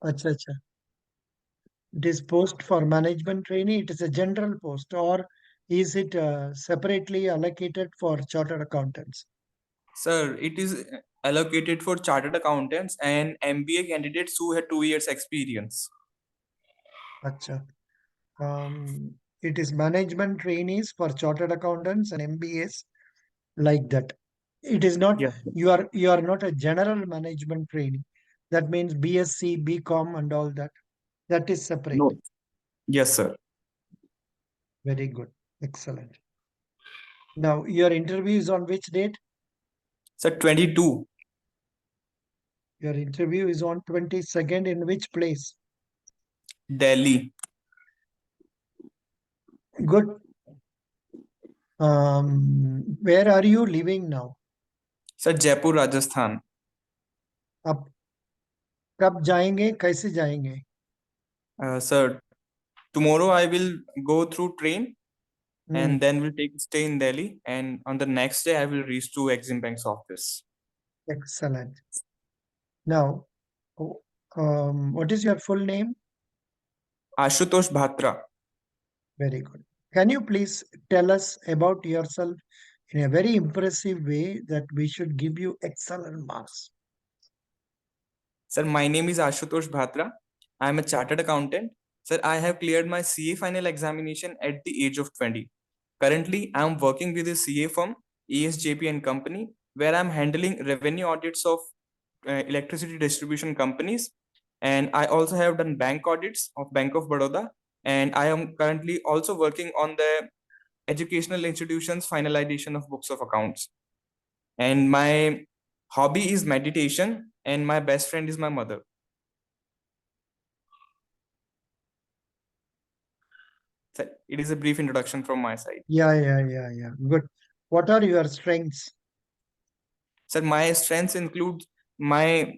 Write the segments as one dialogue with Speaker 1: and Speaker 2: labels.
Speaker 1: Acha, acha. It is post for management trainee. It is a general post, or is it separately allocated for chartered accountants?
Speaker 2: Sir, it is allocated for chartered accountants and MBA candidates who had 2 years experience.
Speaker 1: Acha. It is management trainees for chartered accountants and MBAs like that. It is not,
Speaker 2: Yes.
Speaker 1: you are not a general management trainee. That means BSc, BCom and all that. That is separate.
Speaker 2: No. Yes, sir.
Speaker 1: Very good. Excellent. Now your interview is on which date?
Speaker 2: Sir, 22.
Speaker 1: Your interview is on 22nd in which place?
Speaker 2: Delhi.
Speaker 1: Good. Where are you living now?
Speaker 2: Sir, Jaipur, Rajasthan.
Speaker 1: अब कब जाएंगे कैसे जाएंगे?
Speaker 2: Sir, tomorrow I will go through train
Speaker 1: Hmm.
Speaker 2: and then we'll take stay in Delhi. And on the next day, I will reach to Exim Bank's office.
Speaker 1: Excellent. Now, what is your full name?
Speaker 2: Ashutosh Bhatra.
Speaker 1: Very good. Can you please tell us about yourself in a very impressive way that we should give you excellent marks?
Speaker 2: Sir, my name is Ashutosh Bhatra. I am a chartered accountant. Sir, I have cleared my CA final examination at the age of 20. Currently, I am working with a CA firm, ESJP and Company, where I am handling revenue audits of electricity distribution companies. And I also have done bank audits of Bank of Baroda. And I am currently also working on the educational institutions finalization of books of accounts. And my hobby is meditation, and my best friend is my mother. So it is a brief introduction from my side.
Speaker 1: Yeah. Good. What are your strengths?
Speaker 2: Sir, my strengths include my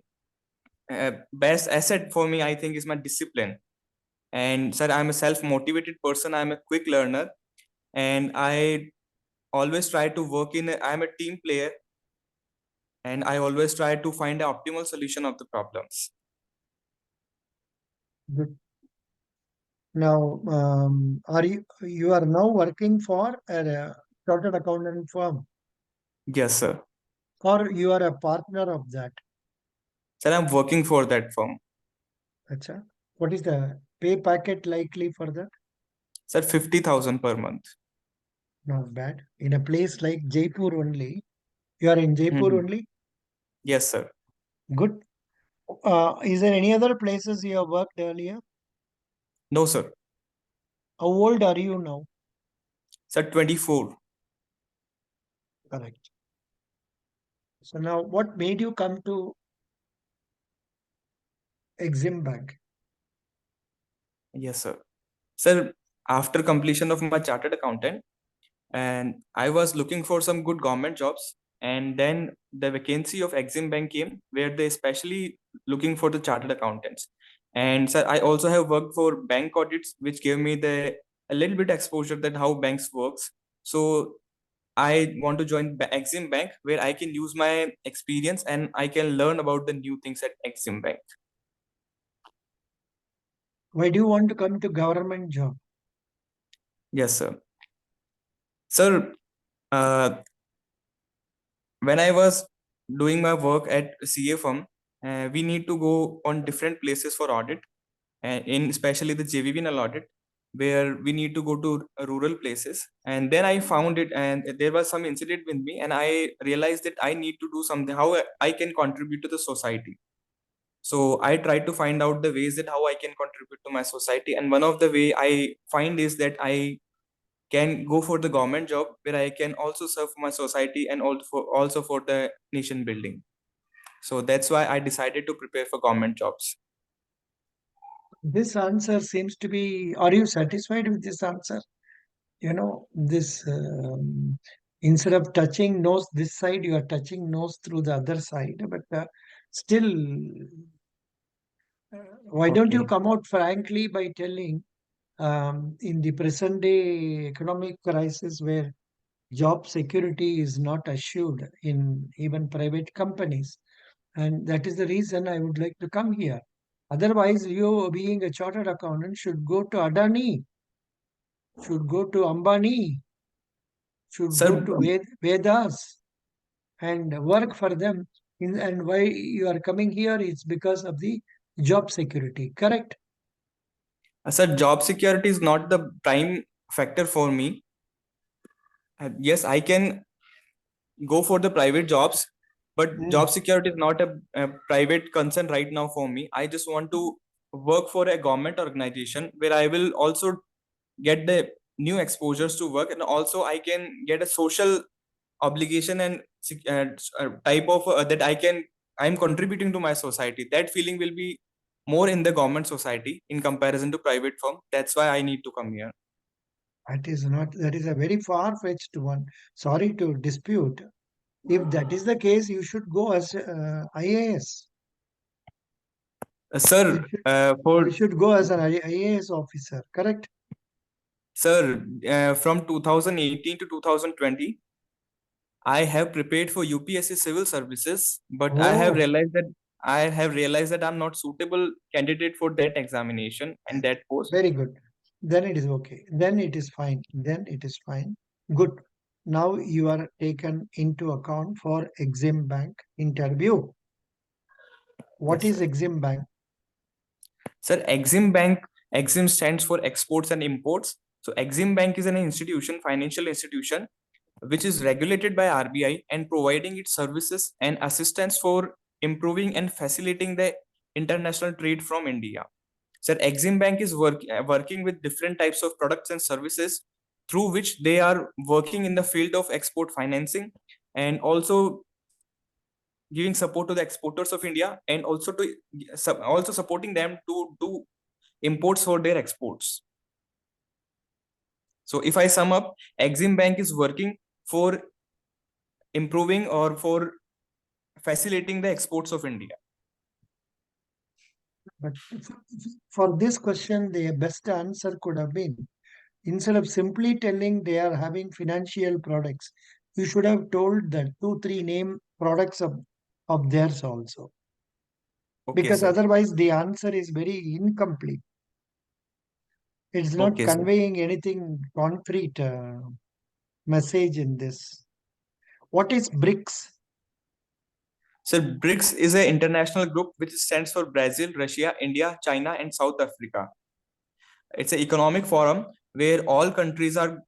Speaker 2: best asset for me, I think, is my discipline. And sir, I'm a self-motivated person. I'm a quick learner, and I always try to work in. I'm a team player, and I always try to find the optimal solution of the problems.
Speaker 1: Good. Now, you are now working for a chartered accountant firm,
Speaker 2: Yes, sir.
Speaker 1: or you are a partner of that?
Speaker 2: Sir, I'm working for that firm.
Speaker 1: Acha. What is the pay packet likely for that?
Speaker 2: Sir, 50,000 per month.
Speaker 1: Not bad. In a place like Jaipur only. You are in Jaipur
Speaker 2: Mhm.
Speaker 1: only?
Speaker 2: Yes, sir.
Speaker 1: Good. Is there any other places you have worked earlier?
Speaker 2: No, sir.
Speaker 1: How old are you now?
Speaker 2: Sir, 24.
Speaker 1: Correct. So now what made you come to Exim Bank?
Speaker 2: Yes, sir. Sir, after completion of my chartered accountant, and I was looking for some good government jobs. And then the vacancy of Exim Bank came, where they especially looking for the chartered accountants. And sir, I also have worked for bank audits, which gave me the a little bit exposure that how banks works. So I want to join Exim Bank, where I can use my experience and I can learn about the new things at Exim Bank.
Speaker 1: Why do you want to come to government job?
Speaker 2: Yes, sir. Sir, uh, when I was doing my work at CA firm, we need to go on different places for audit, in especially the JVBNL audit, where we need to go to rural places. And then I found it, and there was some incident with me, and I realized that I need to do something, how I can contribute to the society. So I tried to find out the ways that how I can contribute to my society, and one of the way I find is that I can go for the government job where I can also serve my society and also for the nation building. So that's why I decided to prepare for government jobs.
Speaker 1: This answer seems to be, are you satisfied with this answer? This instead of touching nose this side, you are touching nose through the other side. But still, why don't you
Speaker 2: Okay.
Speaker 1: come out frankly by telling in the present day economic crisis where job security is not assured in even private companies. And that is the reason I would like to come here. Otherwise, you being a chartered accountant should go to Adani, should go to Ambani, should go
Speaker 2: Sir,
Speaker 1: to Vedas and work for them. And why you are coming here is because of the job security. Correct?
Speaker 2: sir, job security is not the prime factor for me. Yes, I can go for the private jobs, but
Speaker 1: Mm.
Speaker 2: job security is not a private concern right now for me. I just want to work for a government organization where I will also get the new exposures to work, and also I can get a social obligation and type of that I'm contributing to my society. That feeling will be more in the government society in comparison to private firm. That's why I need to come here.
Speaker 1: That is not, that is a very far-fetched one. Sorry to dispute. If that is the case, you should go as IAS. You
Speaker 2: Sir,
Speaker 1: should, you
Speaker 2: for
Speaker 1: should go as an IAS officer. Correct?
Speaker 2: sir, from 2018 to 2020, I have prepared for UPSC civil services, but
Speaker 1: Oh,
Speaker 2: I have realized that I'm not suitable candidate for that examination and that post.
Speaker 1: very good. Then it is okay. Then it is fine. Then it is fine. Good. Now you are taken into account for Exim Bank interview. What
Speaker 2: Yes,
Speaker 1: is
Speaker 2: sir.
Speaker 1: Exim Bank?
Speaker 2: Sir, Exim Bank, Exim stands for exports and imports. So Exim Bank is an institution, financial institution, which is regulated by RBI and providing its services and assistance for improving and facilitating the international trade from India. Sir, Exim Bank is working with different types of products and services through which they are working in the field of export financing and also giving support to the exporters of India and also supporting them to do imports for their exports. So if I sum up, Exim Bank is working for improving or for facilitating the exports of India.
Speaker 1: But for this question, the best answer could have been, instead of simply telling they are having financial products, you should have told that two, three name products of theirs also.
Speaker 2: Okay,
Speaker 1: Because
Speaker 2: sir.
Speaker 1: otherwise the answer is very incomplete. It's not
Speaker 2: Okay, sir.
Speaker 1: conveying anything concrete message in this. What is BRICS?
Speaker 2: So BRICS is an international group which stands for Brazil, Russia, India, China, and South Africa. It's an economic forum where all countries are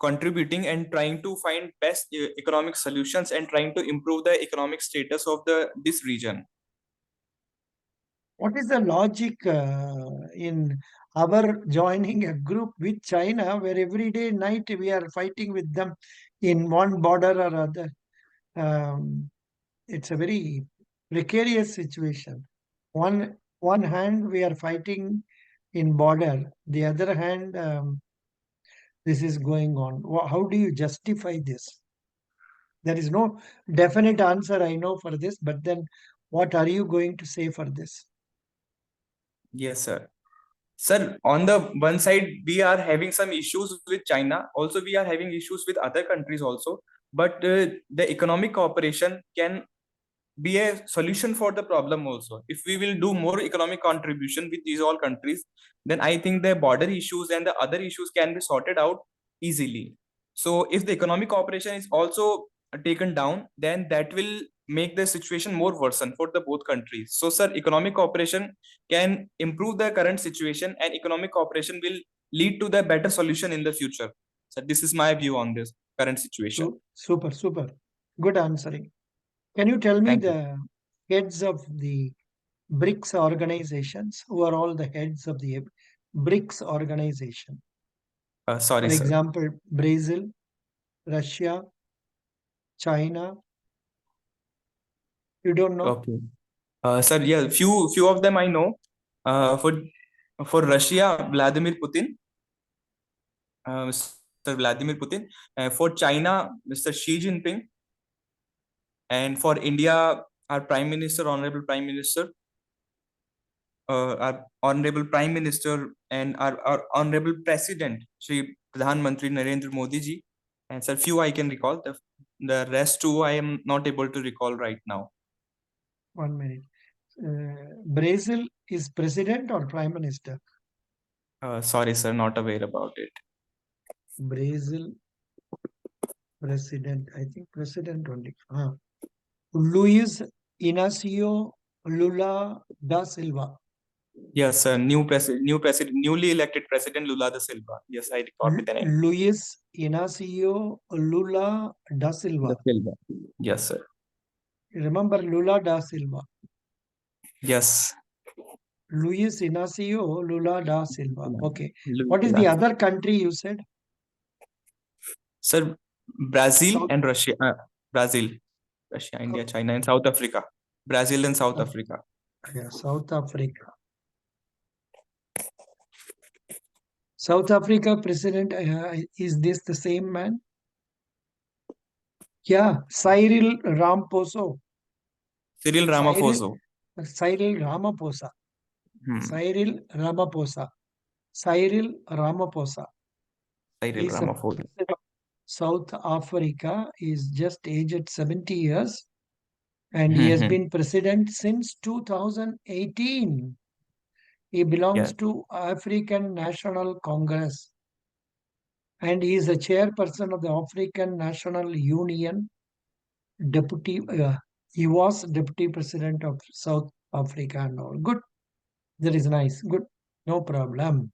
Speaker 2: contributing and trying to find best economic solutions and trying to improve the economic status of the this region.
Speaker 1: What is the logic in our joining a group with China where every day night we are fighting with them in one border or other? Um, it's a very precarious situation. One hand we are fighting in border, the other hand this is going on. How do you justify this? There is no definite answer I know for this, but then what are you going to say for this?
Speaker 2: Yes, sir. Sir, on the one side, we are having some issues with China. Also, we are having issues with other countries also. But the economic cooperation can be a solution for the problem also. If we will do more economic contribution with these all countries, then I think the border issues and the other issues can be sorted out easily. So if the economic cooperation is also taken down, then that will make the situation more worsen for the both countries. So sir, economic cooperation can improve the current situation and economic cooperation will lead to the better solution in the future. So this is my view on this current situation.
Speaker 1: So super, super. Good answering. Can you tell me
Speaker 2: Thank you.
Speaker 1: the heads of the BRICS organizations? Who are all the heads of the BRICS organization?
Speaker 2: Sorry,
Speaker 1: For
Speaker 2: sir.
Speaker 1: example, Brazil, Russia, China. You don't know?
Speaker 2: Okay. Sir, yeah, few of them I know. For Russia, Vladimir Putin, Mr. Vladimir Putin. For China, Mr. Xi Jinping, and for India, our Prime Minister, Honorable Prime Minister, our Honorable Prime Minister, and our Honorable President, Shri Pradhan Mantri Narendra Modi ji. And sir, few I can recall. The rest two I am not able to recall right now.
Speaker 1: 1 minute. Brazil is president or prime minister?
Speaker 2: Sorry, sir, not aware about it.
Speaker 1: Brazil president. I think president only. Luis Inacio Lula da Silva.
Speaker 2: Yes, sir. Newly elected president Lula da Silva. Yes, I record with the name.
Speaker 1: Luis Inacio Lula da
Speaker 2: Da
Speaker 1: Silva.
Speaker 2: Silva. Yes, sir.
Speaker 1: Remember Lula da Silva.
Speaker 2: Yes.
Speaker 1: Luis Inacio Lula da Silva. Okay.
Speaker 2: Luis
Speaker 1: What is the
Speaker 2: Inacio.
Speaker 1: other country you said?
Speaker 2: Sir, Brazil
Speaker 1: South.
Speaker 2: and Russia. Brazil, Russia, India, China, and South Africa. Brazil and South Africa.
Speaker 1: Yeah, South Africa. South Africa president, is this the same man? Yeah, Cyril Ramaphosa.
Speaker 2: Cyril
Speaker 1: Cyril,
Speaker 2: Ramaphosa.
Speaker 1: Cyril Ramaphosa.
Speaker 2: Hmm.
Speaker 1: Cyril Ramaphosa. Cyril Ramaphosa.
Speaker 2: Cyril
Speaker 1: He's a
Speaker 2: Ramaphosa.
Speaker 1: president of South Africa. Is just aged 70 years and he has
Speaker 2: Hmm.
Speaker 1: been president since 2018. He belongs
Speaker 2: Yes.
Speaker 1: to African National Congress and he is a chairperson of the African National Union. Deputy, he was deputy president of South Africa and all. Good, that is nice. Good, no problem.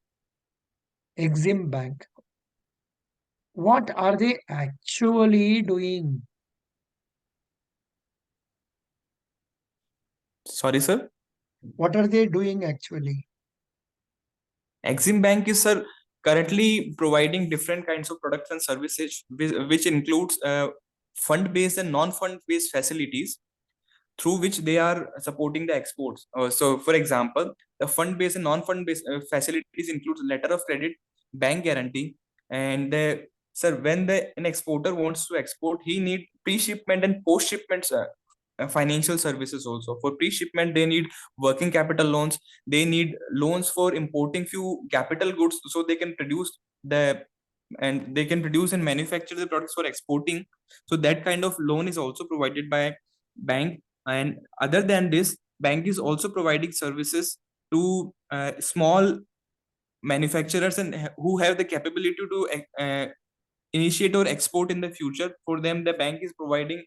Speaker 1: Exim Bank. What are they actually doing?
Speaker 2: Sorry, sir.
Speaker 1: What are they doing actually?
Speaker 2: Exim Bank is, sir, currently providing different kinds of products and services, which includes fund-based and non-fund-based facilities through which they are supporting the exports. So, for example, the fund-based and non-fund-based facilities includes letter of credit, bank guarantee, and sir, when an exporter wants to export, he need pre-shipment and post-shipment financial services also. For pre-shipment, they need working capital loans. They need loans for importing few capital goods so they can produce and manufacture the products for exporting. So that kind of loan is also provided by bank. And other than this, bank is also providing services to small manufacturers and who have the capability to initiate or export in the future. For them, the bank is providing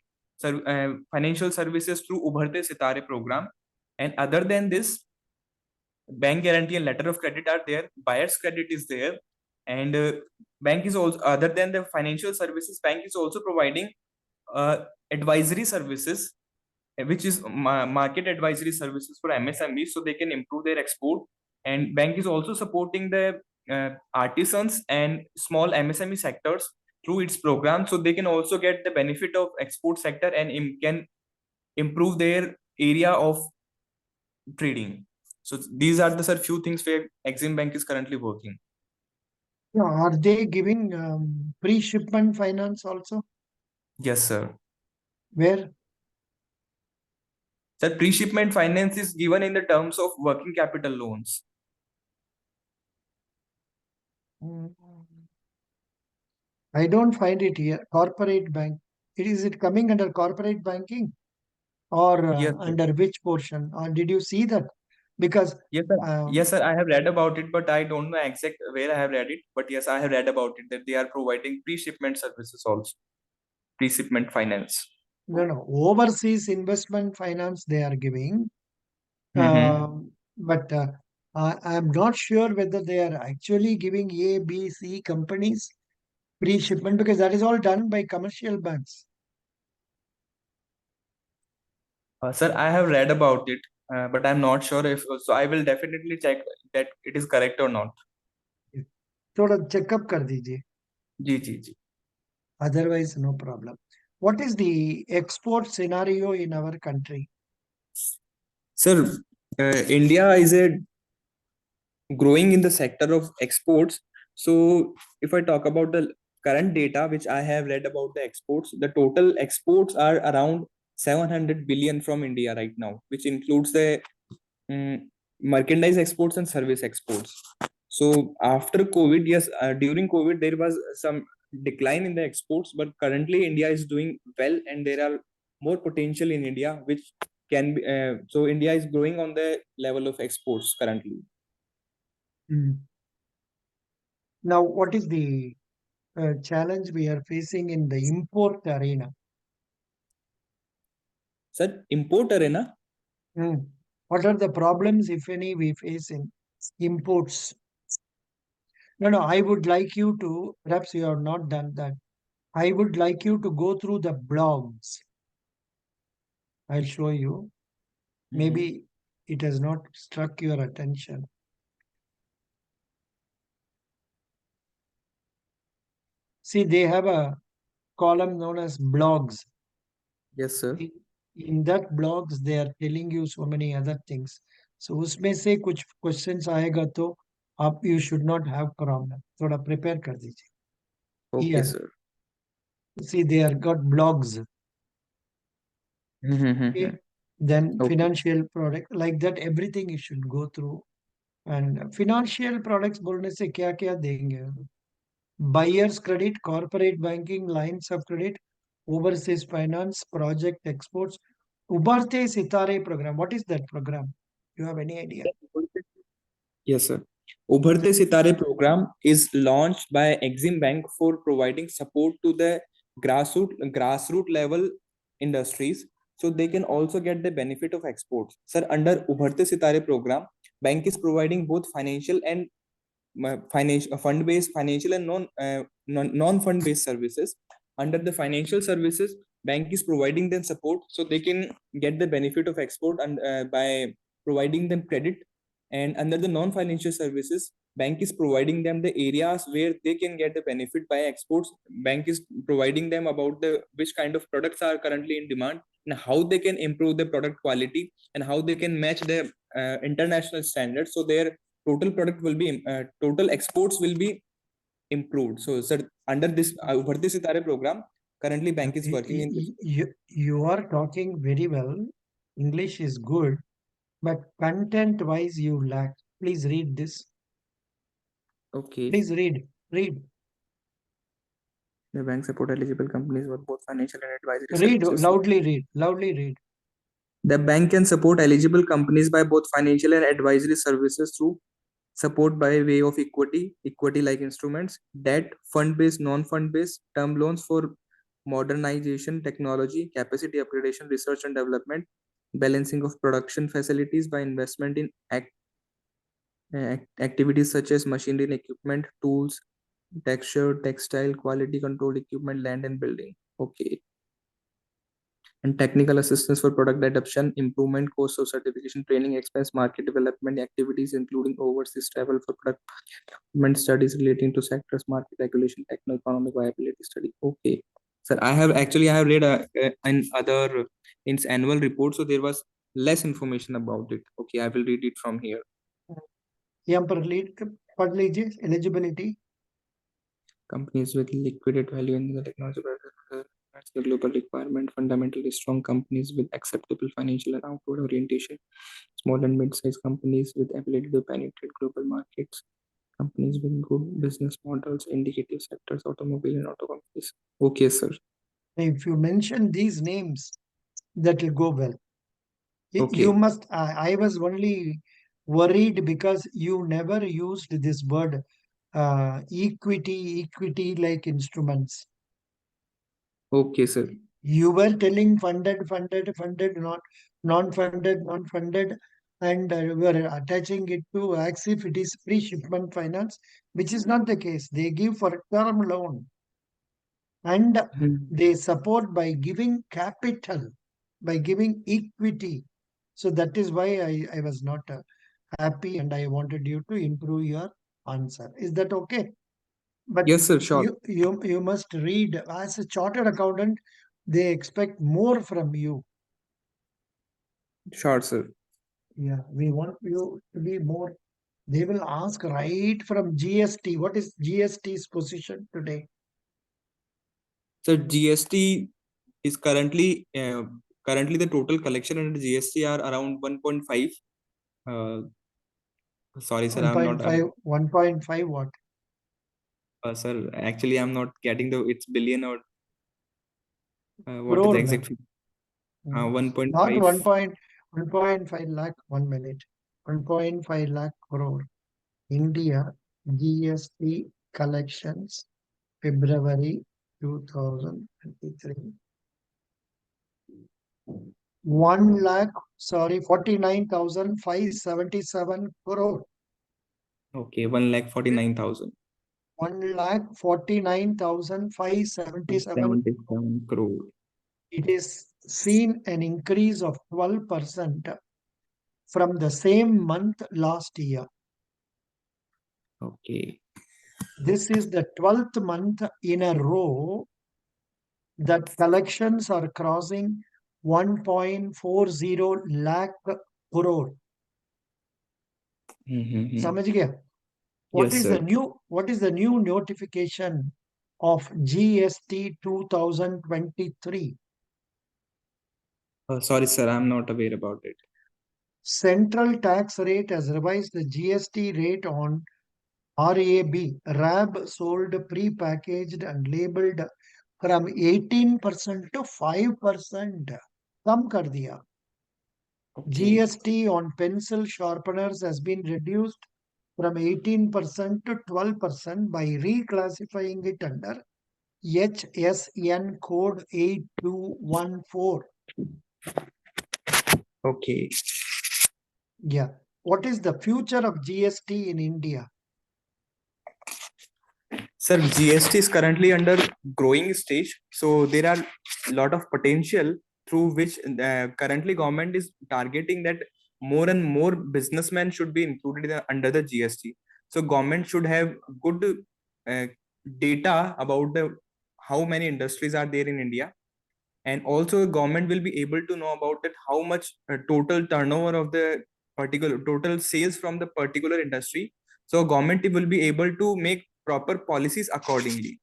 Speaker 2: financial services through Ubharte Sitare program. And other than this, bank guarantee and letter of credit are there. Buyer's credit is there. And bank is also, other than the financial services, bank is also providing advisory services, which is market advisory services for MSMEs, so they can improve their export. And bank is also supporting the artisans and small MSME sectors through its program, so they can also get the benefit of export sector and can improve their area of trading. So these are the, sir, few things where Exim Bank is currently working.
Speaker 1: Yeah, are they giving pre-shipment finance also?
Speaker 2: Yes, sir.
Speaker 1: Where?
Speaker 2: Sir, pre-shipment finance is given in the terms of working capital loans.
Speaker 1: Mm, I don't find it here. Corporate bank. Is it coming under corporate banking or
Speaker 2: Yes, sir.
Speaker 1: under which portion? Or did you see that? Because
Speaker 2: Yes, sir.
Speaker 1: um,
Speaker 2: Yes, sir. I have read about it, but I don't know exact where I have read it. But yes, I have read about it that they are providing pre-shipment services also, pre-shipment finance.
Speaker 1: no, overseas investment finance they are giving.
Speaker 2: Mm-hmm.
Speaker 1: But I'm not sure whether they are actually giving A, B, C companies pre-shipment because that is all done by commercial banks.
Speaker 2: Sir, I have read about it, but I'm not sure if so. I will definitely check that it is correct or not.
Speaker 1: थोड़ा checkup कर दीजिए.
Speaker 2: जी जी जी.
Speaker 1: Otherwise, no problem. What is the export scenario in our country?
Speaker 2: Sir, India is a growing in the sector of exports. So if I talk about the current data which I have read about the exports, the total exports are around 700 billion from India right now, which includes the merchandise exports and service exports. So after COVID, yes, during COVID there was some decline in the exports, but currently India is doing well and there are more potential in India, which can be so India is growing on the level of exports currently.
Speaker 1: Mm. Now, what is the challenge we are facing in the import arena?
Speaker 2: Sir, import arena.
Speaker 1: Mm. What are the problems, if any, we face in imports? No, no, I would like you to, perhaps you have not done that. I would like you to go through the blogs. I'll show you.
Speaker 2: Mhm.
Speaker 1: Maybe it has not struck your attention. See, they have a column known as blogs.
Speaker 2: Yes, sir.
Speaker 1: In, in that blogs, they are telling you so many other things. So उसमें से कुछ questions आएगा तो आप you should not have problem. थोड़ा prepare कर दीजिए.
Speaker 2: Okay,
Speaker 1: Here,
Speaker 2: sir.
Speaker 1: see, they are got blogs.
Speaker 2: Mm-hmm.
Speaker 1: Okay. Then
Speaker 2: Okay.
Speaker 1: financial product like that. Everything you should go through. And financial products बोलने से क्या क्या देंगे? Buyer's credit, corporate banking, lines of credit, overseas finance, project exports, Ubarte Sitare program. What is that program? You have any idea?
Speaker 2: Yes, sir. Ubharte Sitare program is launched by Exim Bank for providing support to the grassroots level industries, so they can also get the benefit of exports. Sir, under Ubharte Sitare program, bank is providing both financial and financial fund based financial and non fund based services. Under the financial services, bank is providing them support so they can get the benefit of export and by providing them credit. And under the non financial services, bank is providing them the areas where they can get the benefit by exports. Bank is providing them about the which kind of products are currently in demand and how they can improve the product quality and how they can match the international standards, so their total product will be total exports will be improved. So sir, under this Ubharte Sitare program, currently bank is working in this.
Speaker 1: You are talking very well. English is good, but content wise you lack. Please read this.
Speaker 2: Okay.
Speaker 1: Please read. Read.
Speaker 2: The bank support eligible companies with both financial and advisory
Speaker 1: Read.
Speaker 2: services.
Speaker 1: Loudly read. Loudly read.
Speaker 2: The bank can support eligible companies by both financial and advisory services through support by way of equity like instruments, debt, fund based, non fund based, term loans for modernization, technology, capacity upgradation, research and development, balancing of production facilities by investment in activities such as machinery and equipment, tools, texture, textile, quality control equipment, land and building. Okay. And technical assistance for product adoption, improvement, course of certification, training, expense, market development activities, including overseas travel for product development studies relating to sectors, market regulation, techno-economic viability study. Okay. Sir, I have read an other in its annual report, so there was less information about it. Okay, I will read it from here.
Speaker 1: यहाँ पर पढ़ लीजिए eligibility.
Speaker 2: Companies with liquidate value in the technology that's the global requirement. Fundamentally strong companies with acceptable financial and outward orientation. Small and mid-sized companies with ability to penetrate global markets. Companies with good business models, indicative sectors, automobile and auto companies. Okay, sir.
Speaker 1: If you mention these names, that will go well. You
Speaker 2: Okay.
Speaker 1: must. I was only worried because you never used this word equity like instruments.
Speaker 2: Okay, sir.
Speaker 1: You were telling funded, not non-funded, non-funded, and you were attaching it to as if it is free shipment finance, which is not the case. They give for term loan and
Speaker 2: Hmm.
Speaker 1: they support by giving capital, by giving equity. So that is why I was not happy and I wanted you to improve your answer. Is that okay? But
Speaker 2: Yes, sir. Sure.
Speaker 1: you must read as a chartered accountant. They expect more from you.
Speaker 2: Sure, sir.
Speaker 1: Yeah, we want you to be more. They will ask right from GST. What is GST's position today?
Speaker 2: So GST is currently the total collection under GST are around 1.5. Uh, sorry, sir. I'm not.
Speaker 1: 1.5, 1.5 what?
Speaker 2: Sir, actually, I'm not getting the it's billion or what is the
Speaker 1: Crore,
Speaker 2: exact
Speaker 1: man.
Speaker 2: figure?
Speaker 1: Not
Speaker 2: 1.5.
Speaker 1: 1.5 lakh, 1 minute. 1.5 lakh crore. India GST collections February 2023. 1 lakh, sorry, 49,577 crore.
Speaker 2: Okay, 1,49,000.
Speaker 1: 1 lakh 49,577.
Speaker 2: 77 crore.
Speaker 1: It is seen an increase of 12% from the same month last year.
Speaker 2: Okay.
Speaker 1: This is the 12th month in a row that collections are crossing 1.40 lakh crore.
Speaker 2: Mm-hmm.
Speaker 1: समझ गया?
Speaker 2: Yes, sir.
Speaker 1: What is the new notification of GST 2023?
Speaker 2: Sorry, sir, I'm not aware about it.
Speaker 1: Central tax rate has revised the GST rate on RAB sold pre-packaged and labeled from 18% to 5%. कम कर दिया.
Speaker 2: Okay.
Speaker 1: GST on pencil sharpeners has been reduced from 18% to 12% by reclassifying it under HSN code 8214.
Speaker 2: Okay.
Speaker 1: Yeah. What is the future of GST in India?
Speaker 2: Sir, GST is currently under growing stage, so there are a lot of potential through which currently government is targeting that more and more businessmen should be included under the GST. So government should have good uh, data about the how many industries are there in India, and also government will be able to know about it how much total turnover of the particular total sales from the particular industry. So government will be able to make proper policies accordingly.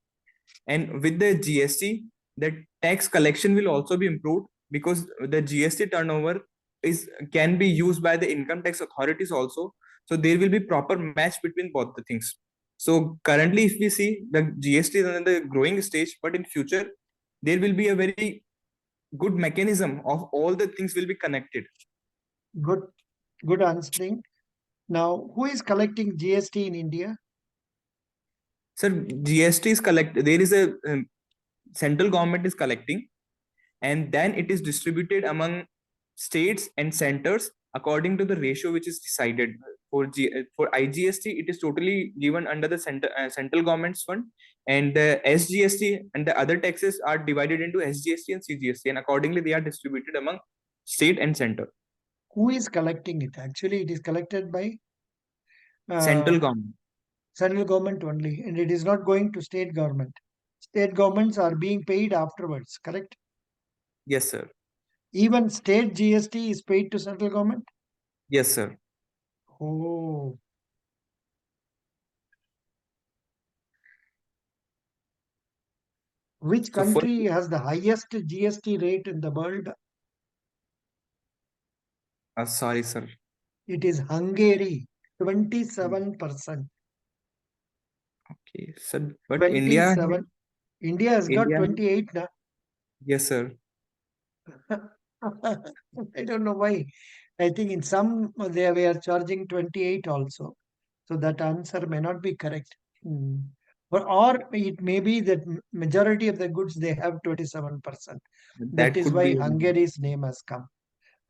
Speaker 2: And with the GST, the tax collection will also be improved, because the GST turnover is can be used by the income tax authorities also. So there will be proper match between both the things. So currently, if we see, the GST is in the growing stage, but in future there will be a very good mechanism of all the things will be connected.
Speaker 1: Good, good answering. Now, who is collecting GST in India?
Speaker 2: Sir, GST is collect. There is a central government is collecting, and then it is distributed among states and centers according to the ratio which is decided. For IGST, it is totally given under the central government's fund, and the SGST and the other taxes are divided into SGST and CGST, and accordingly they are distributed among state and center.
Speaker 1: Who is collecting it? Actually, it is collected by
Speaker 2: Central
Speaker 1: uh,
Speaker 2: government.
Speaker 1: central government only, and it is not going to state government. State governments are being paid afterwards, correct?
Speaker 2: Yes, sir.
Speaker 1: Even state GST is paid to central government.
Speaker 2: Yes, sir.
Speaker 1: Oh, which
Speaker 2: So first,
Speaker 1: country has the highest GST rate in the world?
Speaker 2: sorry, sir.
Speaker 1: It is Hungary, 27%.
Speaker 2: Okay, sir. But India,
Speaker 1: 27. India has got
Speaker 2: India,
Speaker 1: 28 now.
Speaker 2: yes, sir.
Speaker 1: I don't know why. I think in some they were charging 28 also. So that answer may not be correct. Hmm. Or it may be that majority of the goods they have 27%. That
Speaker 2: That
Speaker 1: is
Speaker 2: could
Speaker 1: why
Speaker 2: be.
Speaker 1: Hungary's name has come.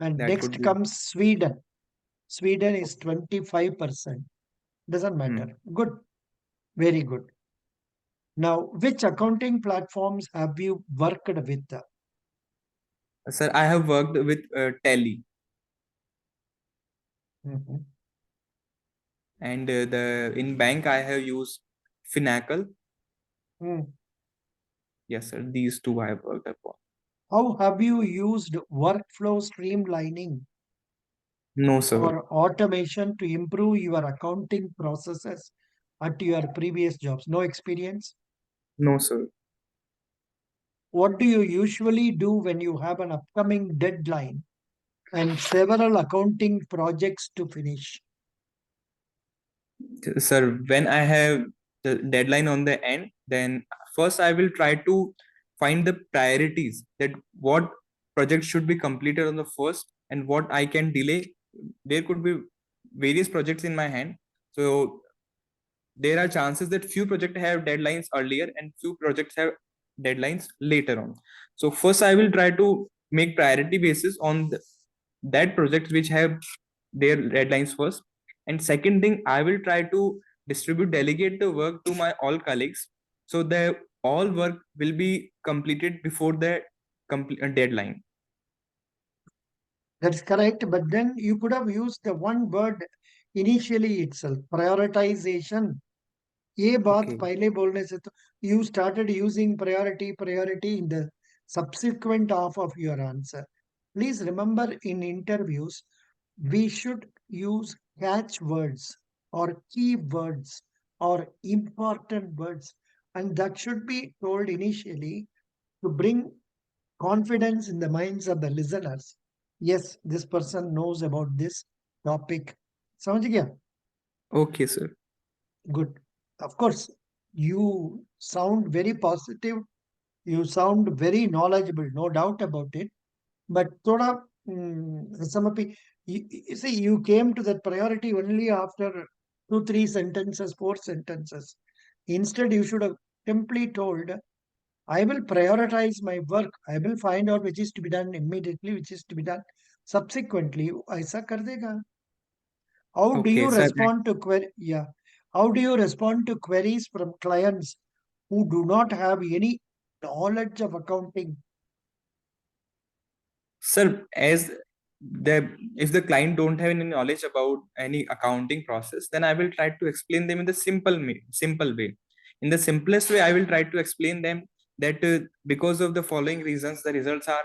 Speaker 1: And
Speaker 2: That could
Speaker 1: next
Speaker 2: be.
Speaker 1: comes Sweden. Sweden is 25%. Doesn't matter.
Speaker 2: Hmm.
Speaker 1: Good. Very good. Now, which accounting platforms have you worked with?
Speaker 2: Sir, I have worked with Tally,
Speaker 1: Mhm.
Speaker 2: and the in bank I have used Finacle.
Speaker 1: Hmm.
Speaker 2: Yes, sir. These two I have worked upon.
Speaker 1: How have you used workflow streamlining
Speaker 2: No, sir.
Speaker 1: or automation to improve your accounting processes at your previous jobs? No experience?
Speaker 2: No, sir.
Speaker 1: What do you usually do when you have an upcoming deadline and several accounting projects to finish?
Speaker 2: Sir, when I have the deadline on the end, then first I will try to find the priorities, that what project should be completed on the first and what I can delay. There could be various projects in my hand, so there are chances that few projects have deadlines earlier and few projects have deadlines later on. So first I will try to make priority basis on that projects which have their deadlines first, and second thing, I will try to distribute delegate the work to my all colleagues, so the all work will be completed before the deadline.
Speaker 1: That's correct. But then you could have used the one word initially itself, prioritization. ये बात
Speaker 2: Okay.
Speaker 1: पहले बोलने से तो you started using priority in the subsequent half of your answer. Please remember, in interviews we should use catch words or key words or important words, and that should be told initially to bring confidence in the minds of the listeners. Yes, this person knows about this topic. समझ गया?
Speaker 2: Okay, sir.
Speaker 1: Good. Of course, you sound very positive. You sound very knowledgeable, no doubt about it. But thoda, Samapi, you see, you came to that priority only after two, three sentences, four sentences. Instead, you should have simply told, I will prioritize my work. I will find out which is to be done immediately, which is to be done subsequently. ऐसा कर देगा. How do
Speaker 2: Okay,
Speaker 1: you
Speaker 2: sir.
Speaker 1: respond to query? Yeah. How do you respond to queries from clients who do not have any knowledge of accounting?
Speaker 2: Sir, as the if the client don't have any knowledge about any accounting process, then I will try to explain them in the simple way. In the simplest way, I will try to explain them that because of the following reasons, the results are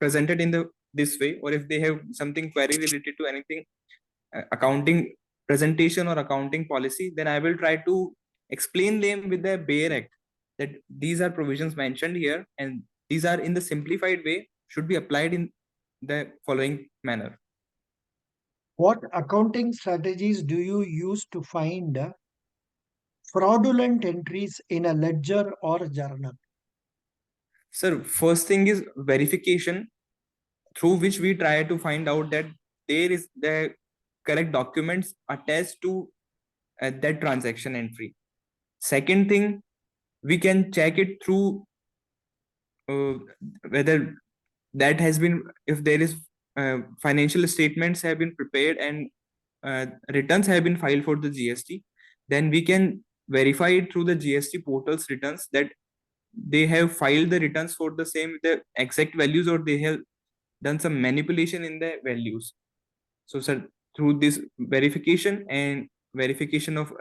Speaker 2: presented in the this way. Or if they have something query related to anything accounting presentation or accounting policy, then I will try to explain them with the bare act that these are provisions mentioned here and these are in the simplified way should be applied in the following manner.
Speaker 1: What accounting strategies do you use to find fraudulent entries in a ledger or journal?
Speaker 2: Sir, first thing is verification, through which we try to find out that there is the correct documents attached to that transaction entry. Second thing, we can check it through uh, whether that has been, if there is financial statements have been prepared and returns have been filed for the GST, then we can verify it through the GST portal's returns that they have filed the returns for the same the exact values or they have done some manipulation in the values. So sir, through this verification and verification of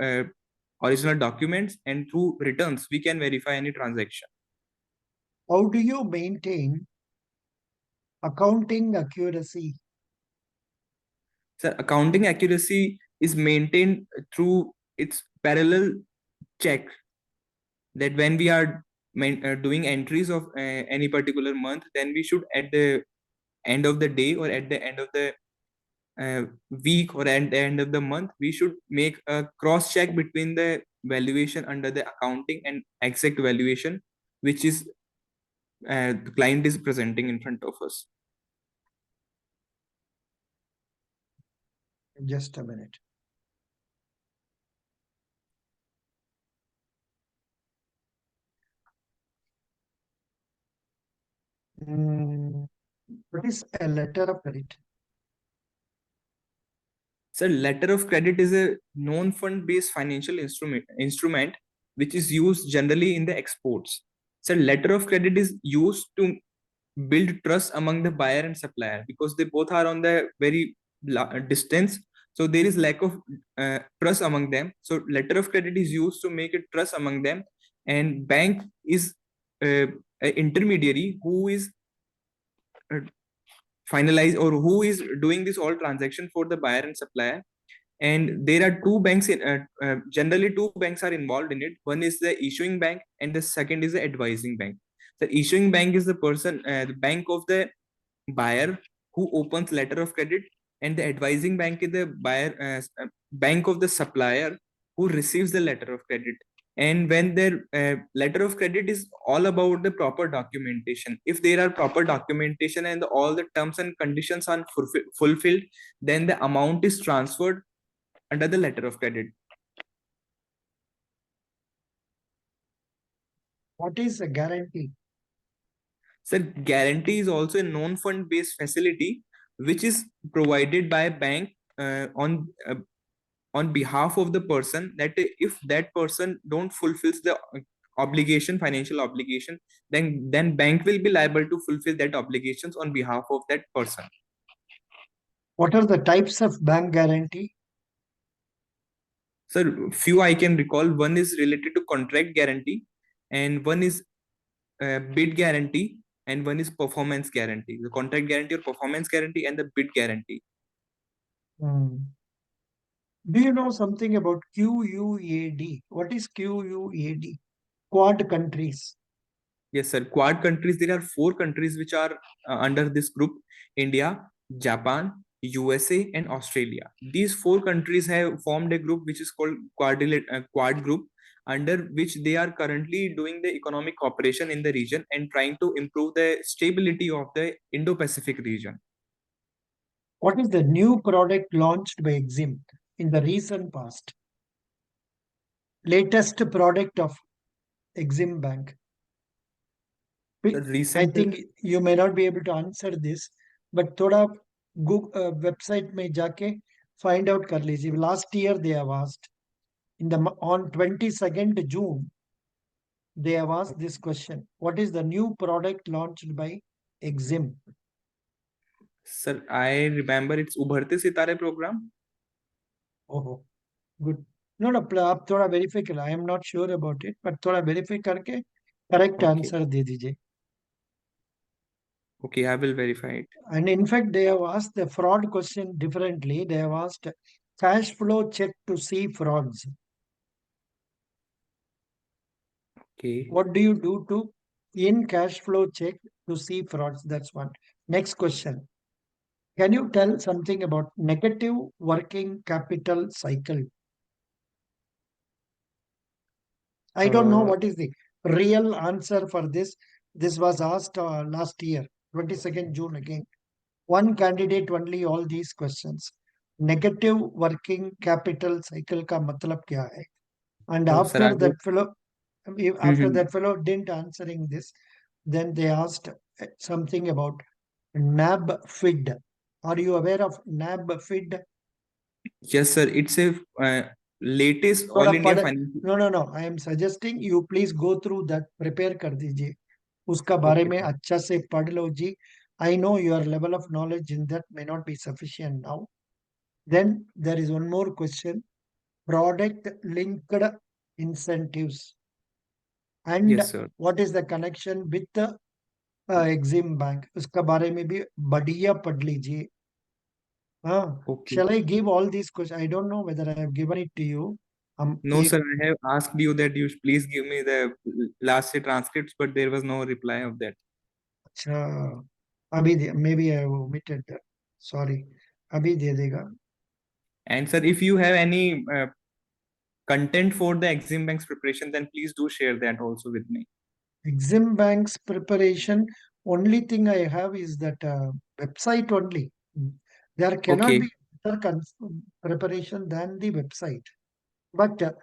Speaker 2: original documents and through returns we can verify any transaction.
Speaker 1: How do you maintain accounting accuracy?
Speaker 2: So accounting accuracy is maintained through its parallel check, that when we are doing entries of any particular month, then we should at the end of the day or at the end of the week or at the end of the month, we should make a cross check between the valuation under the accounting and exact valuation which is the client is presenting in front of us.
Speaker 1: Just a minute. What is a letter of credit?
Speaker 2: So letter of credit is a non-fund based financial instrument which is used generally in the exports. So letter of credit is used to build trust among the buyer and supplier because they both are on the very distance. So there is lack of trust among them. So letter of credit is used to make a trust among them, and bank is an intermediary who is uh, finalize or who is doing this all transaction for the buyer and supplier. And there are two banks in generally two banks are involved in it. One is the issuing bank and the second is the advising bank. The issuing bank is the person, the bank of the buyer who opens letter of credit, and the advising bank is the buyer bank of the supplier who receives the letter of credit. And when their letter of credit is all about the proper documentation, if there are proper documentation and all the terms and conditions are fulfilled, then the amount is transferred under the letter of credit.
Speaker 1: What is a guarantee?
Speaker 2: So guarantee is also a non-fund based facility which is provided by a bank on behalf of the person, that if that person don't fulfills the obligation, financial obligation, then bank will be liable to fulfill that obligations on behalf of that person.
Speaker 1: What are the types of bank guarantee?
Speaker 2: So few I can recall. One is related to contract guarantee, and one is bid guarantee, and one is performance guarantee. The contract guarantee or performance guarantee and the bid guarantee.
Speaker 1: Hmm. Do you know something about QUAD? What is QUAD? Quad countries.
Speaker 2: Yes, sir. Quad countries, there are four countries which are under this group: India, Japan, USA, and Australia. These four countries have formed a group which is called Quad Group, under which they are currently doing the economic cooperation in the region and trying to improve the stability of the Indo Pacific region.
Speaker 1: What is the new product launched by Exim in the recent past? Latest product of Exim Bank.
Speaker 2: The
Speaker 1: I
Speaker 2: recent,
Speaker 1: think you may not be able to answer this, but थोड़ा website में जाके find out कर लीजिए. Last year they have asked on 22nd June they have asked this question. What is the new product launched by Exim?
Speaker 2: sir, I remember it's Ubharte Sitare program.
Speaker 1: Oh, good. No, no, आप थोड़ा verify कर. I am not sure about it, but थोड़ा verify करके correct
Speaker 2: Okay,
Speaker 1: answer दे दीजिए.
Speaker 2: okay, I will verify it.
Speaker 1: And in fact, they have asked the fraud question differently. They have asked cash flow check to see frauds.
Speaker 2: Okay.
Speaker 1: What do you do to in cash flow check to see frauds? That's one. Next question. Can you tell something about negative working capital cycle? I don't know
Speaker 2: Uh,
Speaker 1: what is the real answer for this. This was asked last year, 22nd June again. One candidate only all these questions. Negative working capital cycle का मतलब क्या है? And
Speaker 2: oh, sir, I
Speaker 1: after
Speaker 2: will.
Speaker 1: that fellow, after
Speaker 2: Mhm.
Speaker 1: that fellow didn't answering this, then they asked something about NAB FID. Are you aware of NAB FID?
Speaker 2: Yes, sir. It's a latest
Speaker 1: थोड़ा
Speaker 2: All India
Speaker 1: पढ़
Speaker 2: Financial.
Speaker 1: No, no, no. I am suggesting you please go through that. Prepare कर दीजिए. उसका बारे
Speaker 2: Okay,
Speaker 1: में
Speaker 2: sir.
Speaker 1: अच्छा से पढ़ लो जी. I know your level of knowledge in that may not be sufficient now. Then there is one more question. Product linked incentives. And
Speaker 2: Yes, sir.
Speaker 1: what is the connection with the Exim Bank? उसका बारे में भी बढ़िया पढ़ लीजिए.
Speaker 2: Okay.
Speaker 1: Shall I give all these questions? I don't know whether I have given it to you.
Speaker 2: No, sir. I have asked you that you please give me the last year transcripts, but there was no reply of that.
Speaker 1: अच्छा maybe I have omitted that. Sorry. अभी दे देगा.
Speaker 2: And sir, if you have any content for the Exim Bank's preparation, then please do share that also with me.
Speaker 1: Exim Bank's preparation. Only thing I have is that website only. There cannot
Speaker 2: Okay.
Speaker 1: be better preparation than the website. But
Speaker 2: Yes.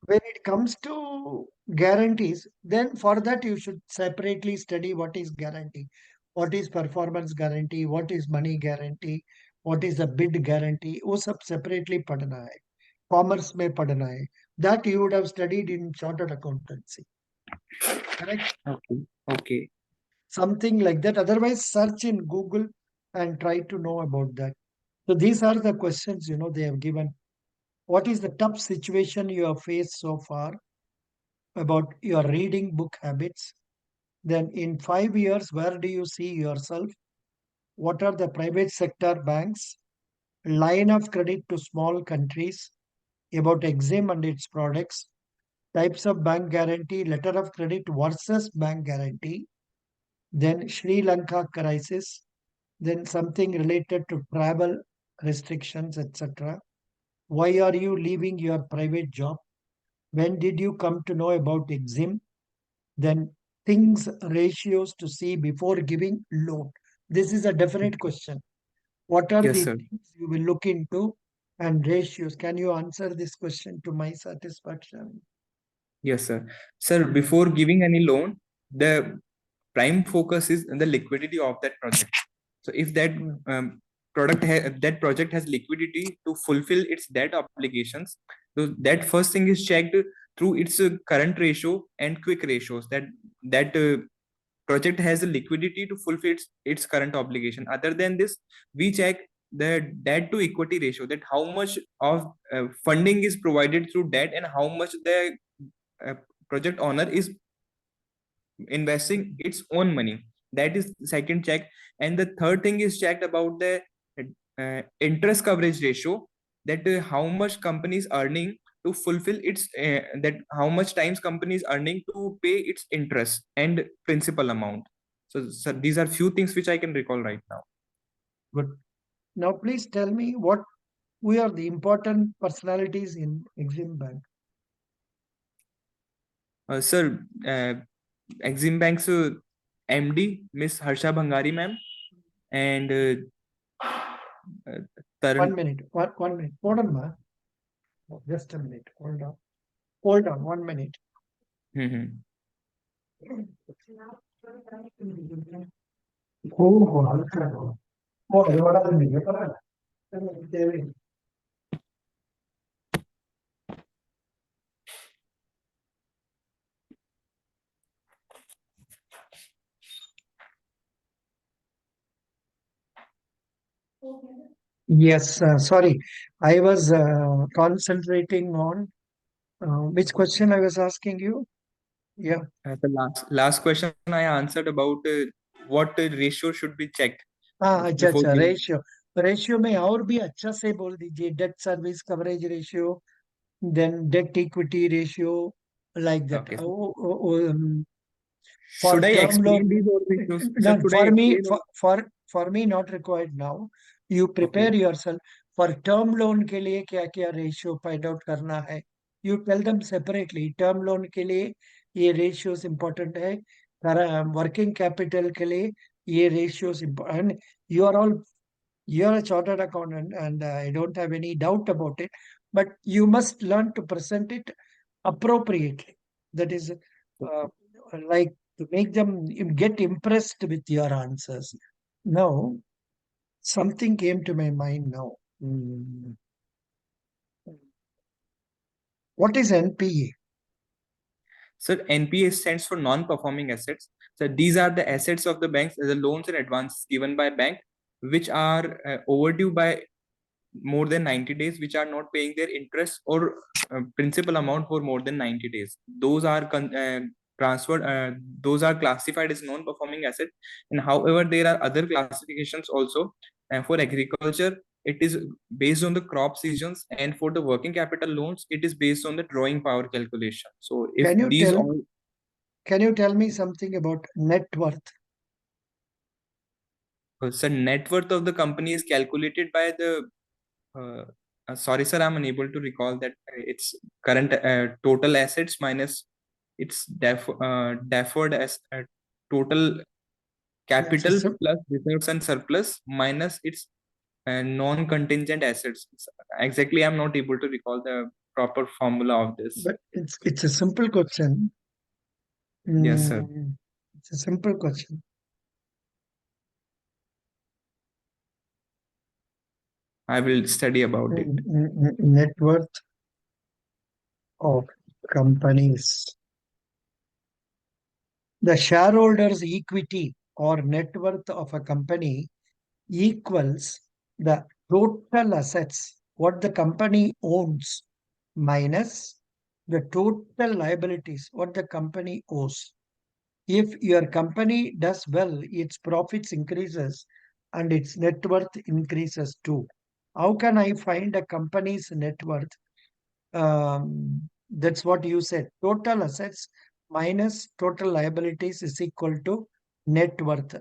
Speaker 1: when it comes to guarantees, then for that you should separately study what is guarantee, what is performance guarantee, what is money guarantee, what is the bid guarantee. वो सब separately पढ़ना है. Commerce में पढ़ना है. That you would have studied in chartered accountancy. Correct?
Speaker 2: Okay. Okay.
Speaker 1: Something like that. Otherwise, search in Google and try to know about that. So these are the questions they have given. What is the tough situation you have faced so far about your reading book habits? Then in 5 years, where do you see yourself? What are the private sector banks? Line of credit to small countries, about Exim and its products, types of bank guarantee, letter of credit versus bank guarantee, then Sri Lanka crisis, then something related to travel restrictions, etc. Why are you leaving your private job? When did you come to know about Exim? Then things, ratios to see before giving loan. This is a definite question. What are
Speaker 2: Yes,
Speaker 1: the
Speaker 2: sir.
Speaker 1: things you will look into and ratios? Can you answer this question to my satisfaction?
Speaker 2: Yes, sir. Sir, before giving any loan, the prime focus is on the liquidity of that project. So if that
Speaker 1: Mm.
Speaker 2: that project has liquidity to fulfill its debt obligations, so that first thing is checked through its current ratio and quick ratios. That project has the liquidity to fulfill its current obligation. Other than this, we check the debt to equity ratio, that how much of funding is provided through debt and how much the uh, project owner is investing its own money. That is the second check. And the third thing is checked about the interest coverage ratio, that how much company is earning to fulfill its that how much times company is earning to pay its interest and principal amount. So these are few things which I can recall right now.
Speaker 1: Good. Now, please tell me what we are the important personalities in Exim Bank.
Speaker 2: Sir, Exim Bank's MD, Miss Harsha Bhangari ma'am, and uh, Taran.
Speaker 1: 1 minute. 1 minute. Hold on, ma. Just a minute. Hold on. Hold on. 1 minute.
Speaker 2: Mhm.
Speaker 1: Oh, oh, allora meglio parlare. Yes, sorry. I was concentrating on which question I was asking you. Yeah.
Speaker 2: The last question I answered about what ratio should be checked
Speaker 1: हाँ अच्छा
Speaker 2: before
Speaker 1: अच्छा
Speaker 2: giving.
Speaker 1: Ratio ratio में और भी अच्छा से बोल दीजिए debt service coverage ratio then debt equity ratio like that
Speaker 2: Okay.
Speaker 1: for
Speaker 2: Should I
Speaker 1: term loan.
Speaker 2: explain these all ratios? Sir,
Speaker 1: No,
Speaker 2: should I
Speaker 1: for me,
Speaker 2: explain all?
Speaker 1: for me, not required now. You
Speaker 2: Okay.
Speaker 1: prepare yourself for term loan के लिए क्या क्या ratio find out करना है. You tell them separately. Term loan के लिए ये ratios important है. Working capital के लिए ये ratios important. You are all you're a chartered accountant, and I don't have any doubt about it. But you must learn to present it appropriately. That is, like to make them get impressed with your answers. Now, something came to my mind now. What is NPA?
Speaker 2: Sir, NPA stands for non-performing assets. So these are the assets of the banks, the loans and advances given by bank, which are overdue by more than 90 days, which are not paying their interest or principal amount for more than 90 days. Those are transferred, those are classified as non-performing assets. And however, there are other classifications also. And for agriculture, it is based on the crop seasons, and for the working capital loans, it is based on the drawing power calculation. So if
Speaker 1: Can you
Speaker 2: these
Speaker 1: tell
Speaker 2: all,
Speaker 1: can you tell me something about net worth?
Speaker 2: so net worth of the company is calculated by the Uh, sorry, sir, I'm unable to recall that. It's current total assets minus its deferred as total
Speaker 1: Yes,
Speaker 2: capital plus reserves and surplus minus its non-contingent assets. Exactly, I'm not able to recall the proper formula of this.
Speaker 1: but it's a simple question.
Speaker 2: Yes, sir.
Speaker 1: It's a simple question.
Speaker 2: I will study about it.
Speaker 1: Net worth of companies. The shareholders' equity or net worth of a company equals the total assets what the company owns minus the total liabilities what the company owes. If your company does well, its profits increases and its net worth increases too. How can I find a company's net worth? That's what you said. Total assets minus total liabilities is equal to net worth.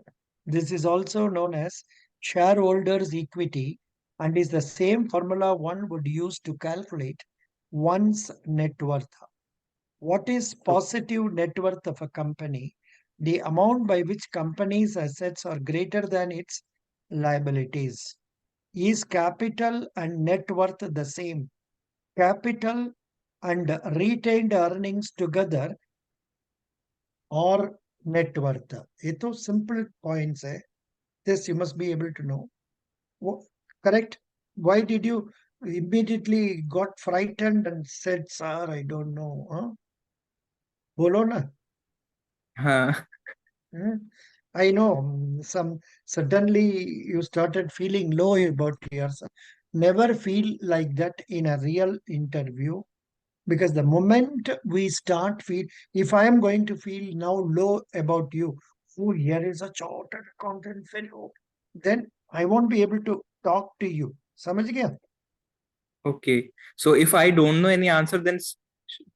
Speaker 1: This is also known as shareholders' equity and is the same formula one would use to calculate one's net worth. What is positive net worth of a company? The amount by which company's assets are greater than its liabilities. Is capital and net worth the same? Capital and retained earnings together or net worth? ये तो simple points है. This you must be able to know. Correct? Why did you immediately got frightened and said, "Sir, I don't know"? Huh? बोलो ना.
Speaker 2: हाँ.
Speaker 1: Hmm? I know some suddenly you started feeling low about yourself. Never feel like that in a real interview, because the moment we start feel, if I am going to feel now low about you, oh, here is a chartered accountant fellow, then I won't be able to talk to you. समझ गया?
Speaker 2: Okay. So if I don't know any answer, then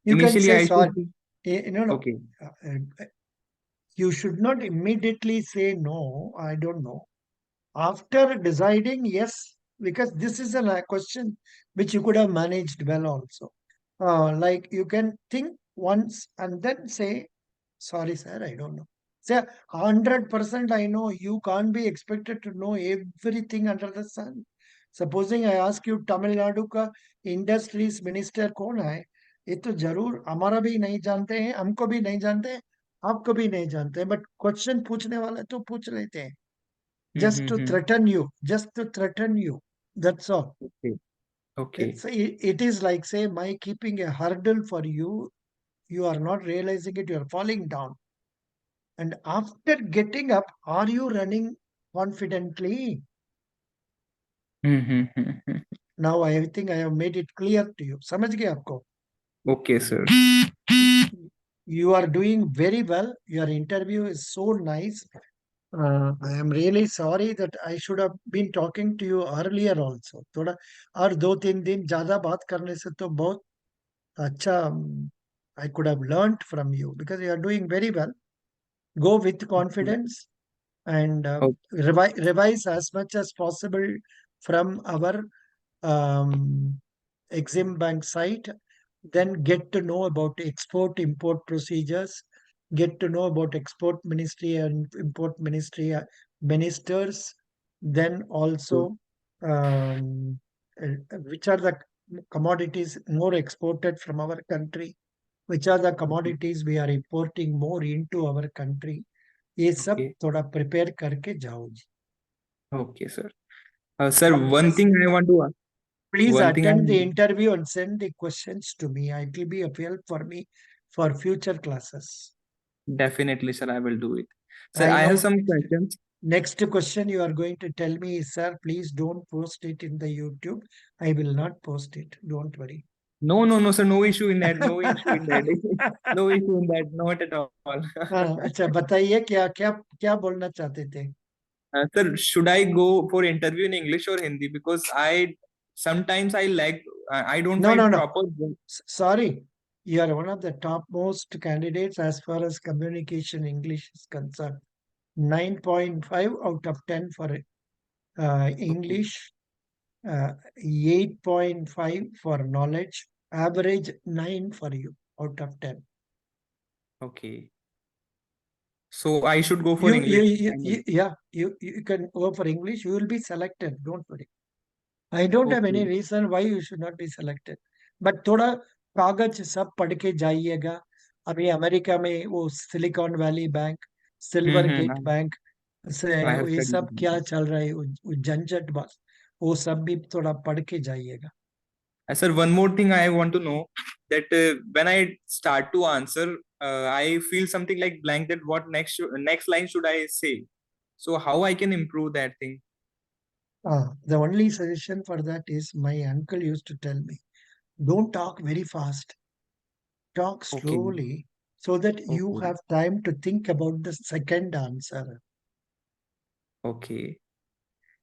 Speaker 1: You can
Speaker 2: initially
Speaker 1: say
Speaker 2: I
Speaker 1: sorry.
Speaker 2: should be
Speaker 1: No, no.
Speaker 2: okay.
Speaker 1: You should not immediately say no, I don't know. After deciding yes, because this is a question which you could have managed well also. Like you can think once and then say, "Sorry, sir, I don't know." Say 100% I know. You can't be expected to know everything under the sun. Supposing I ask you Tamil Nadu का industries minister कौन है, ये तो जरूर हमारा भी नहीं जानते हैं, हमको भी नहीं जानते हैं, आपको भी नहीं जानते हैं, बट क्वेश्चन पूछने वाले तो पूछ लेते हैं. Just to
Speaker 2: Mm-hmm.
Speaker 1: threaten you, just to threaten you. That's all.
Speaker 2: Okay. Okay.
Speaker 1: It is like, say, my keeping a hurdle for you, you are not realizing it, you are falling down. And after getting up, are you running confidently?
Speaker 2: Mm-hmm.
Speaker 1: Now I think I have made it clear to you. समझ गए आपको?
Speaker 2: Okay, sir.
Speaker 1: You are doing very well. Your interview is so nice. I am really sorry that I should have been talking to you earlier also. थोड़ा और 2-3 दिन ज्यादा बात करने से तो बहुत अच्छा, I could have learnt from you, because you are doing very well. Go with confidence and
Speaker 2: Okay.
Speaker 1: revise as much as possible from our um, Exim Bank site. Then get to know about export import procedures, get to know about export ministry and import ministry ministers, then also um, which are the commodities more exported from our country, which are the
Speaker 2: Okay.
Speaker 1: commodities we are importing more into our country. ये सब
Speaker 2: Okay.
Speaker 1: थोड़ा prepare करके जाओ जी.
Speaker 2: Okay, sir. Sir,
Speaker 1: और
Speaker 2: one thing I want to ask.
Speaker 1: please
Speaker 2: One thing I
Speaker 1: attend the interview and send the questions to me. It will be a help for me for future classes.
Speaker 2: definitely, sir, I will do it. Sir,
Speaker 1: I
Speaker 2: I have
Speaker 1: know
Speaker 2: some questions.
Speaker 1: next question you are going to tell me is, "Sir, please don't post it in the YouTube." I will not post it. Don't worry.
Speaker 2: No, no, no, sir. No issue in that. No issue in that. No issue in that. Not at all.
Speaker 1: हाँ, अच्छा बताइए क्या क्या क्या बोलना चाहते थे?
Speaker 2: Sir, should I go for interview in English or Hindi? Because I sometimes I like I don't
Speaker 1: No, no,
Speaker 2: find
Speaker 1: no.
Speaker 2: proper.
Speaker 1: Sorry. You are one of the topmost candidates as far as communication English is concerned. 9.5 out of 10 for
Speaker 2: Okay,
Speaker 1: English, 8.5 for knowledge, average 9 for you out of 10.
Speaker 2: okay. So I should go for
Speaker 1: You,
Speaker 2: English.
Speaker 1: yeah, you can go for English, you will be selected. Don't worry. I don't have any
Speaker 2: Okay.
Speaker 1: reason why you should not be selected. But थोड़ा कागज सब पढ़ के जाइएगा. अभी America में वो Silicon Valley bank, silver gate
Speaker 2: Mm-hmm.
Speaker 1: Bank से
Speaker 2: I have
Speaker 1: ये
Speaker 2: studied.
Speaker 1: सब क्या चल रहा है, वो झंझट बस वो सब भी थोड़ा पढ़ के जाइएगा.
Speaker 2: Sir, one more thing I want to know that when I start to answer, I feel something like blank. That what next line should I say? So how I can improve that thing?
Speaker 1: The only suggestion for that is my uncle used to tell me, don't talk very fast, talk
Speaker 2: Okay,
Speaker 1: slowly so that you
Speaker 2: okay,
Speaker 1: have time to think about the second answer.
Speaker 2: okay.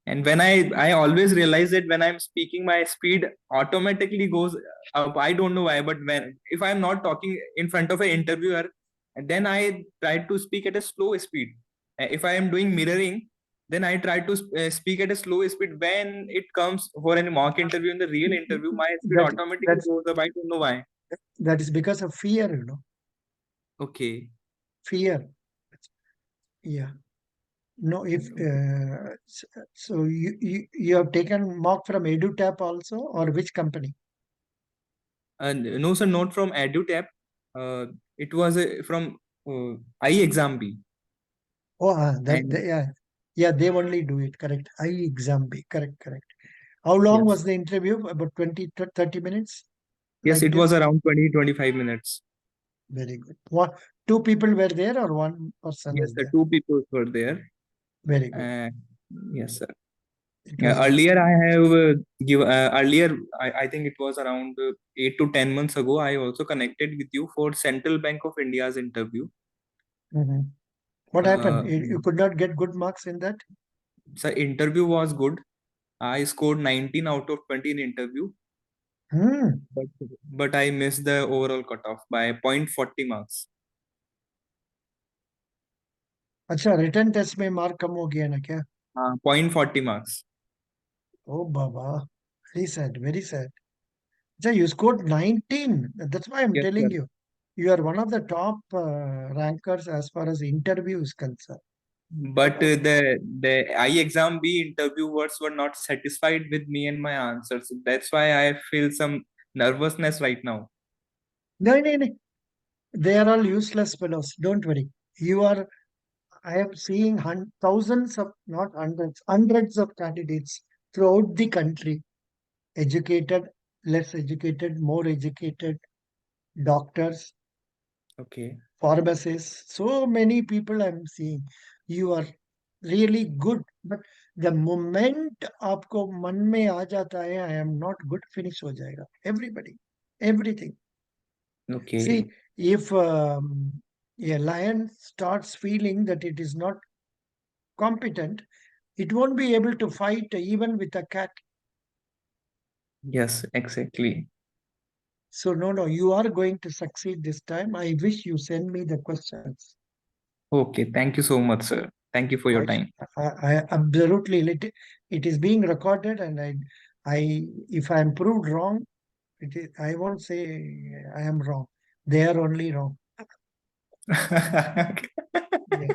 Speaker 2: And when I always realize that when I'm speaking, my speed automatically goes up. I don't know why, but when if I'm not talking in front of an interviewer, and then I try to speak at a slow speed. If I am doing mirroring, then I try to speak at a slow speed. When it comes for any mock interview, in the real interview, my speed
Speaker 1: That
Speaker 2: automatically
Speaker 1: that's
Speaker 2: goes up. I don't know why.
Speaker 1: That is because of fear,
Speaker 2: Okay.
Speaker 1: fear. Yeah. No, if so, you have taken mock from EduTap also, or which company?
Speaker 2: And no, sir, not from EduTap. It was from iExam B.
Speaker 1: Oh,
Speaker 2: And
Speaker 1: yeah, yeah, they only do it. Correct. I exam B. Correct, correct. How long
Speaker 2: yes,
Speaker 1: was the interview? About 20 to 30 minutes,
Speaker 2: yes,
Speaker 1: like
Speaker 2: it was
Speaker 1: this.
Speaker 2: around 20-25 minutes.
Speaker 1: Very good. What, two people were there, or one person
Speaker 2: Yes,
Speaker 1: is
Speaker 2: sir,
Speaker 1: there?
Speaker 2: two people were there.
Speaker 1: Very good.
Speaker 2: Uh, yes, sir.
Speaker 1: It was
Speaker 2: Earlier,
Speaker 1: excellent.
Speaker 2: I have earlier, I think it was around 8 to 10 months ago. I also connected with you for Central Bank of India's interview.
Speaker 1: Hmm. What happened?
Speaker 2: Uh,
Speaker 1: You could not get good marks in that?
Speaker 2: so interview was good. I scored 19 out of 20 in interview,
Speaker 1: Hmm.
Speaker 2: but I missed the overall cutoff by 0.40 marks.
Speaker 1: अच्छा, written test में mark कम हो गया ना क्या?
Speaker 2: 0.40 marks.
Speaker 1: Oh, Baba. Very sad, very sad. So you scored 19. That's why I'm
Speaker 2: Yes, sir.
Speaker 1: telling you. You are one of the top rankers as far as interview is concerned.
Speaker 2: But the I exam B interviewers were not satisfied with me and my answers. That's why I feel some nervousness right now.
Speaker 1: No, no, no. They are all useless fellows. Don't worry. You are, I am seeing thousands of, not hundreds, hundreds of candidates throughout the country, educated, less educated, more educated, doctors,
Speaker 2: Okay.
Speaker 1: pharmacists, so many people I'm seeing. You are really good, but the moment आपको मन में आ जाता है I am not good, finish हो जाएगा. Everybody, everything.
Speaker 2: Okay.
Speaker 1: See, if a lion starts feeling that it is not competent, it won't be able to fight even with a cat.
Speaker 2: Yes, exactly.
Speaker 1: So no, no, you are going to succeed this time. I wish you send me the questions.
Speaker 2: Okay. Thank you so much, sir. Thank you for your
Speaker 1: I,
Speaker 2: time.
Speaker 1: I absolutely, it is being recorded, and if I am proved wrong, I won't say I am wrong. They are only wrong. Yeah,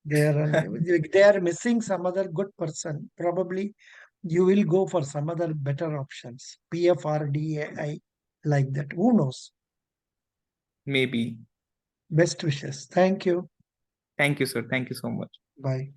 Speaker 1: they are only, they are missing some other good person. Probably you will go for some other better options. PFRDAI, like that. Who knows?
Speaker 2: Maybe.
Speaker 1: Best wishes. Thank you.
Speaker 2: Thank you, sir. Thank you so much.
Speaker 1: Bye.